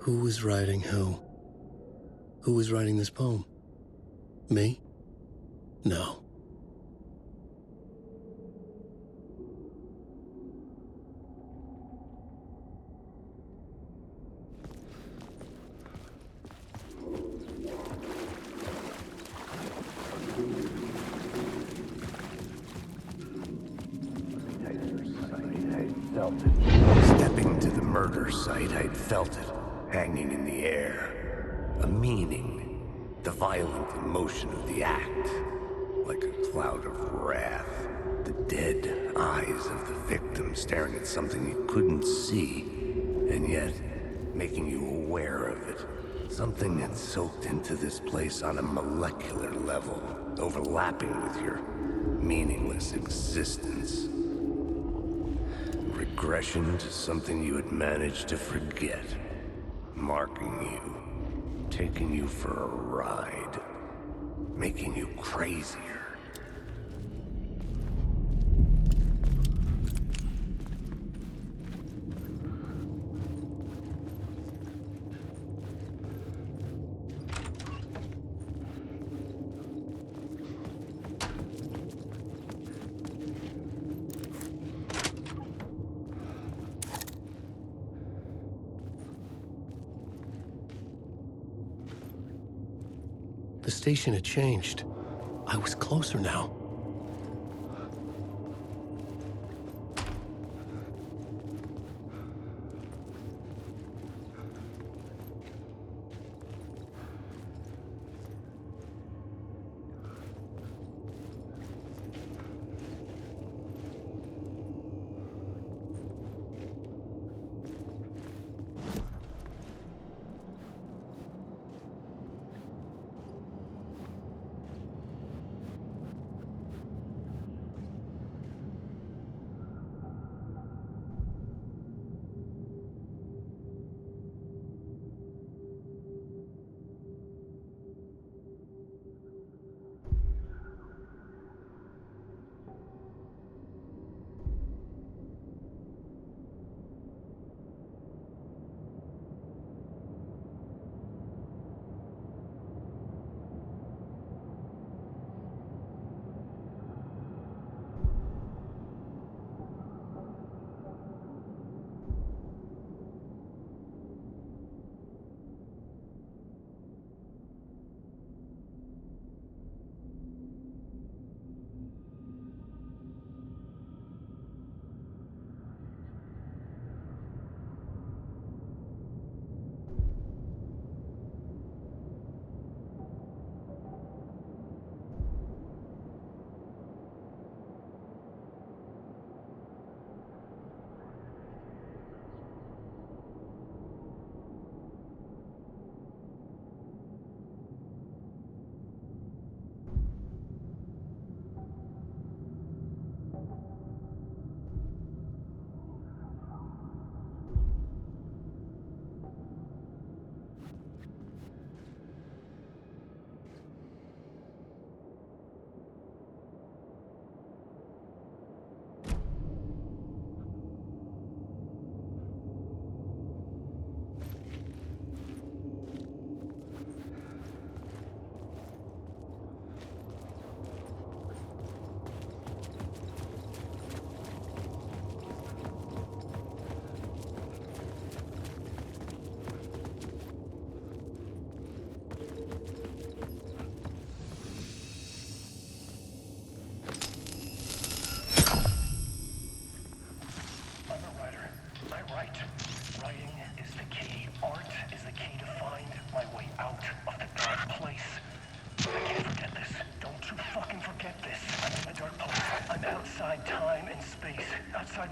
Who was writing who? Who was writing this poem? Me? No. Stepping to the murder site, I'd felt it, hanging in the air. A meaning, the violent emotion of the act, like a cloud of wrath. The dead eyes of the victim staring at something you couldn't see, and yet making you aware of it. Something had soaked into this place on a molecular level, overlapping with your meaningless existence. Regression to something you had managed to forget. Marking you. Taking you for a ride. Making you crazier. The station had changed. I was closer now.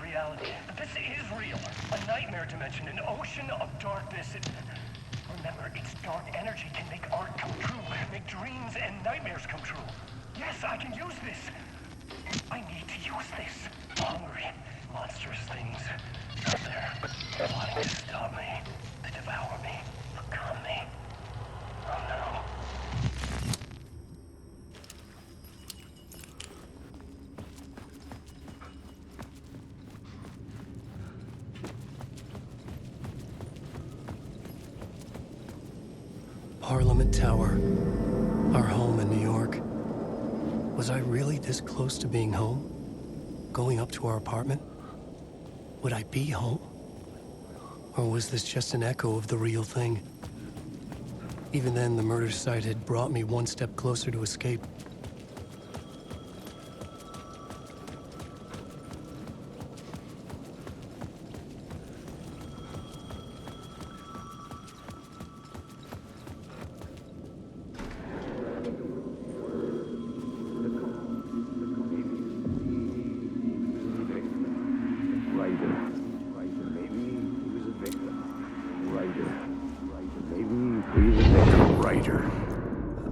Reality. But this is real. A nightmare dimension, an ocean of darkness. Remember, its dark energy can make art come true, make dreams and nightmares come true. Yes, I can use this. I need to use this. Hungry, monstrous things out there, plotting to stop me, to devour me, become me. Oh no. Parliament Tower, our home in New York. Was I really this close to being home? Going up to our apartment? Would I be home? Or was this just an echo of the real thing? Even then, the murder site had brought me one step closer to escape.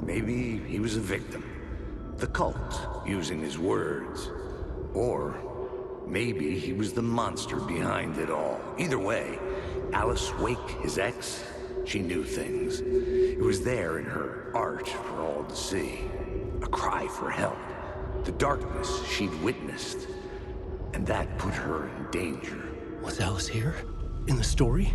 Maybe he was a victim. The cult, using his words. Or maybe he was the monster behind it all. Either way, Alice Wake, his ex, she knew things. It was there in her art for all to see. A cry for help. The darkness she'd witnessed. And that put her in danger. Was Alice here? In the story?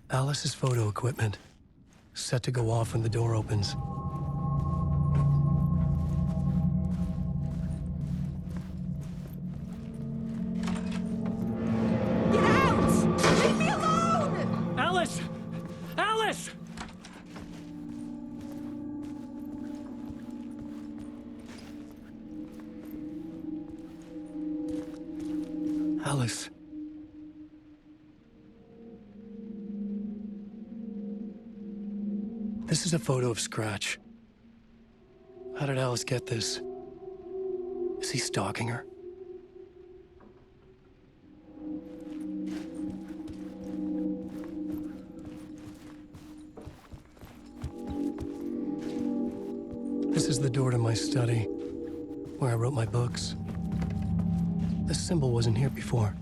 Alice's photo equipment, set to go off when the door opens. Get out! Leave me alone! Alice! Alice! Alice. This is a photo of Scratch. How did Alice get this? Is he stalking her? This is the door to my study, where I wrote my books. This symbol wasn't here before.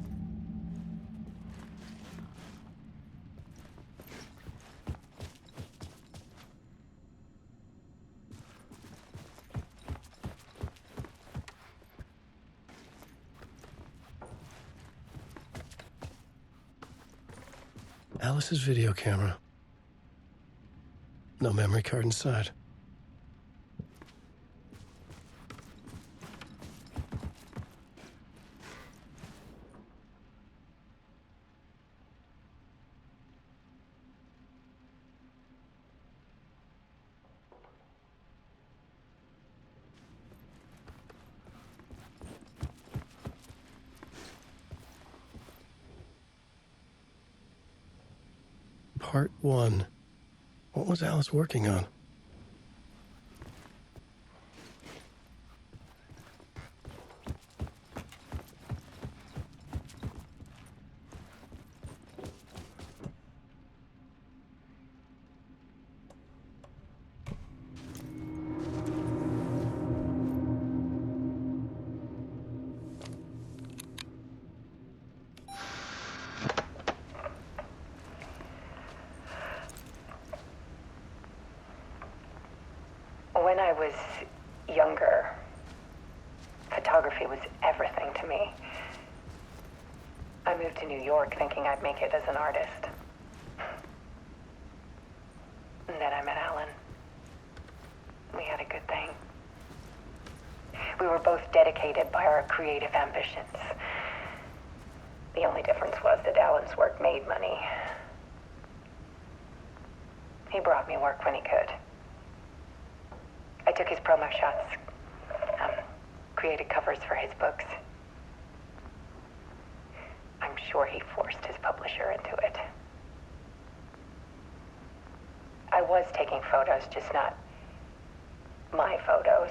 Alice's video camera. No memory card inside. Part 1. What was Alice working on? When I was younger, photography was everything to me. I moved to New York thinking I'd make it as an artist. And then I met Alan. We had a good thing. We were both dedicated by our creative ambitions. The only difference was that Alan's work made money. He brought me work when he could. I took his promo shots, created covers for his books. I'm sure he forced his publisher into it. I was taking photos, just not my photos.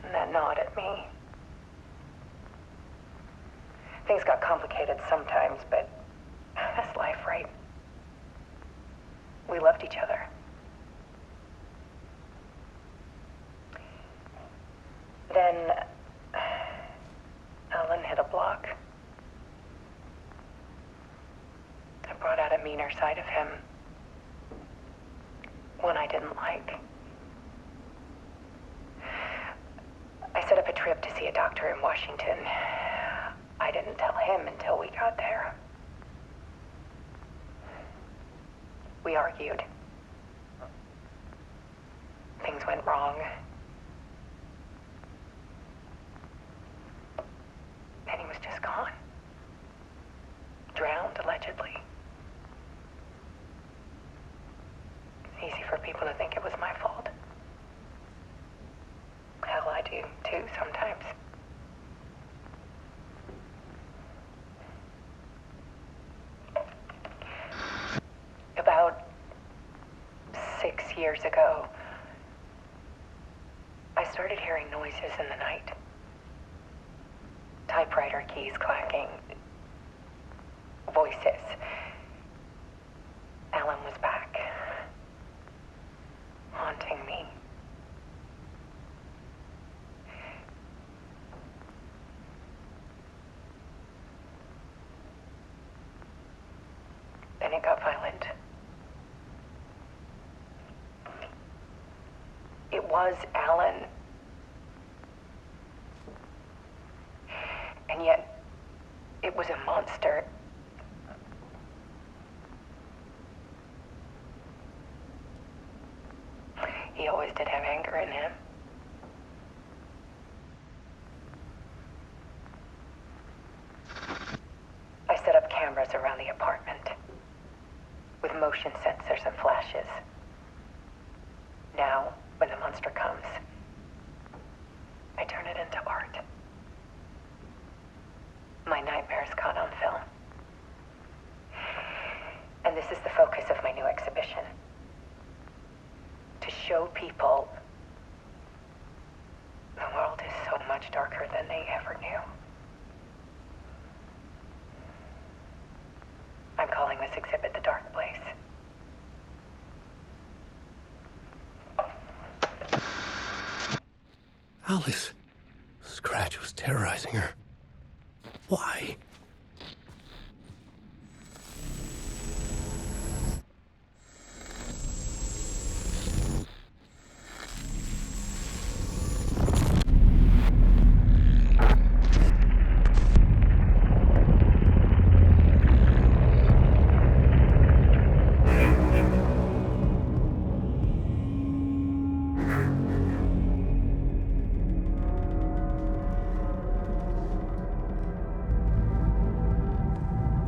And that gnawed at me. Things got complicated sometimes, but that's life, right? We loved each other. Then Alan hit a block. I brought out a meaner side of him. One I didn't like. I set up a trip to see a doctor in Washington. I didn't tell him until we got there. We argued. Things went wrong. And he was just gone. Drowned, allegedly. Easy for people to think it was my fault. Hell, I do too sometimes. About 6 years ago, I started hearing noises in the night. Typewriter keys clacking. Voices. Alan was back. Haunting me. Then it got violent. It was Alan. And yet, it was a monster. He always did have anger in him. I set up cameras around the apartment with motion sensors and flashes. Now, when the monster comes, I turn it into art. My nightmares caught on film. And this is the focus of my new exhibition. To show people the world is so much darker than they ever knew. I'm calling this exhibit The Dark Place. Alice. Scratch was terrorizing her. Why?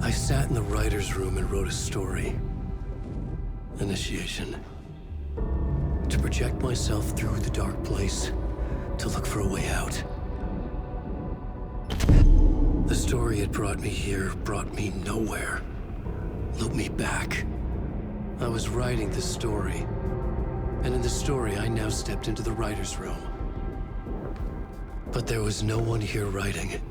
I sat in the writer's room and wrote a story. Initiation. To project myself through the dark place, to look for a way out. The story had brought me here, brought me nowhere. Looped me back. I was writing the story. And in the story, I now stepped into the writer's room. But there was no one here writing.